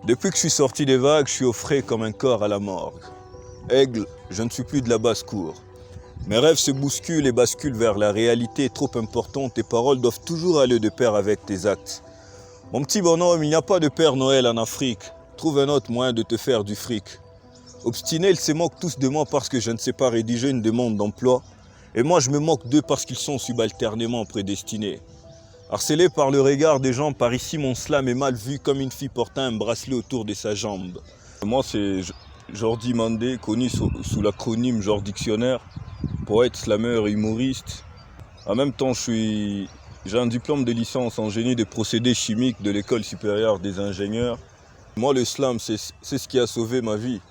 Depuis que je suis sorti des vagues, je suis au frais comme un corps à la morgue. Aigle, je ne suis plus de la basse-cour. Mes rêves se bousculent et basculent vers la réalité trop importante. Tes paroles doivent toujours aller de pair avec tes actes. Mon petit bonhomme, il n'y a pas de Père Noël en Afrique. Trouve un autre moyen de te faire du fric. Obstinés, ils se moquent tous de moi parce que je ne sais pas rédiger une demande d'emploi. Et moi, je me moque d'eux parce qu'ils sont subalternément prédestinés. Harcelé par le regard des gens, par ici mon slam est mal vu comme une fille portant un bracelet autour de sa jambe. Moi c'est Jordi Mandé, connu sous l'acronyme Genre Dictionnaire, poète, slameur, humoriste. En même temps j'ai un diplôme de licence en génie des procédés chimiques de l'école supérieure des ingénieurs. Moi le slam c'est ce qui a sauvé ma vie.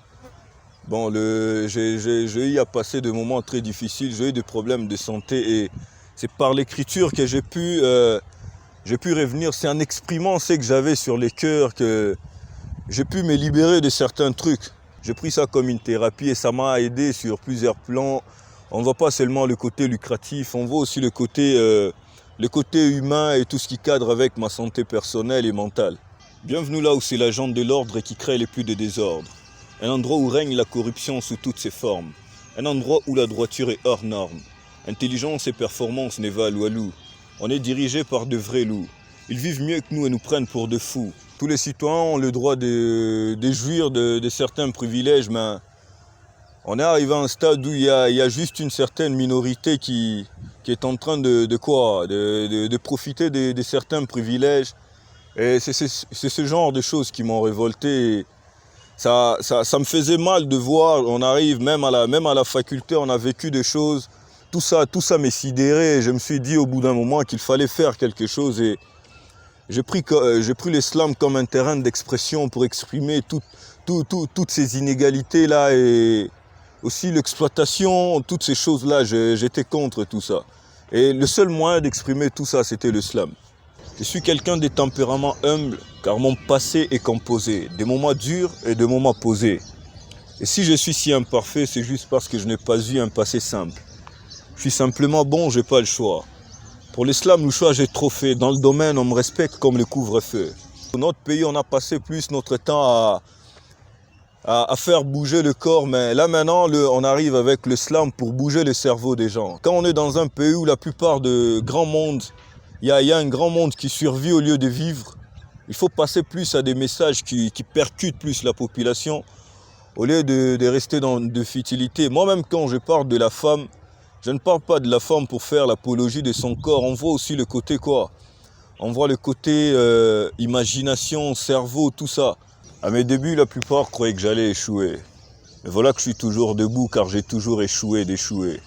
Bon, j'ai eu à passer de moments très difficiles, j'ai eu des problèmes de santé et c'est par l'écriture que j'ai pu revenir. C'est en exprimant ce que j'avais sur les cœurs que j'ai pu me libérer de certains trucs. J'ai pris ça comme une thérapie et ça m'a aidé sur plusieurs plans. On ne voit pas seulement le côté lucratif, on voit aussi le côté humain et tout ce qui cadre avec ma santé personnelle et mentale. Bienvenue là où c'est la jambe de l'ordre qui crée les plus de désordre. Un endroit où règne la corruption sous toutes ses formes. Un endroit où la droiture est hors norme. Intelligence et performance n'est valent à loup. On est dirigé par de vrais loups. Ils vivent mieux que nous et nous prennent pour de fous. Tous les citoyens ont le droit de jouir de certains privilèges, mais on est arrivé à un stade où il y a juste une certaine minorité qui est en train de profiter de certains privilèges. Et c'est ce genre de choses qui m'ont révolté. Ça me faisait mal de voir, on arrive même à la faculté, on a vécu des choses. Tout ça m'est sidéré. Je me suis dit au bout d'un moment qu'il fallait faire quelque chose et j'ai pris l'islam comme un terrain d'expression pour exprimer toutes ces inégalités-là et aussi l'exploitation, toutes ces choses-là. J'étais contre tout ça. Et le seul moyen d'exprimer tout ça, c'était l'islam. Je suis quelqu'un de tempérament humble car mon passé est composé des moments durs et de moments posés. Et si je suis si imparfait, c'est juste parce que je n'ai pas eu un passé simple. Je suis simplement bon, j'ai pas le choix. Pour l'islam, le choix, j'ai trop fait. Dans le domaine, on me respecte comme le couvre-feu. Dans notre pays, on a passé plus notre temps à faire bouger le corps, mais là maintenant, on arrive avec l'islam pour bouger le cerveau des gens. Quand on est dans un pays où la plupart de grands mondes, il y a un grand monde qui survit au lieu de vivre, il faut passer plus à des messages qui percutent plus la population au lieu de rester dans de futilité. Moi-même, quand je parle de la femme, je ne parle pas de la femme pour faire l'apologie de son corps. On voit aussi le côté quoi? On voit le côté imagination, cerveau, tout ça. À mes débuts, la plupart croyaient que j'allais échouer. Mais voilà que je suis toujours debout car j'ai toujours échoué d'échouer.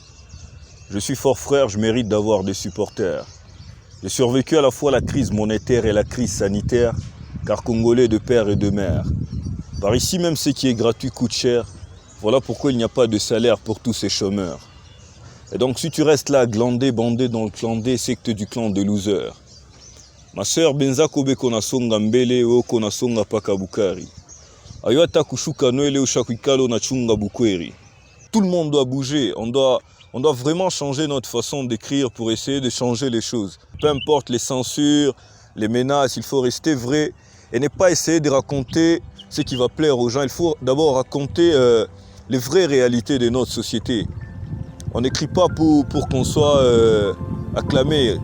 Je suis fort frère, je mérite d'avoir des supporters. J'ai survécu à la fois la crise monétaire et la crise sanitaire, car Congolais de père et de mère. Par ici, même ce qui est gratuit coûte cher. Voilà pourquoi il n'y a pas de salaire pour tous ces chômeurs. Et donc si tu restes là, glandé, bandé dans le clandé, c'est que tu es du clan de losers. Ma sœur Benza Kobe Konasonga Mbele o Konasonga Pakabukari. Ayota Kushuka Noele o Shakwikalo Nachunga Bukweri. Tout le monde doit bouger, on doit vraiment changer notre façon d'écrire pour essayer de changer les choses. Peu importe les censures, les menaces, il faut rester vrai et ne pas essayer de raconter ce qui va plaire aux gens. Il faut d'abord raconter les vraies réalités de notre société. On n'écrit pas pour qu'on soit acclamé.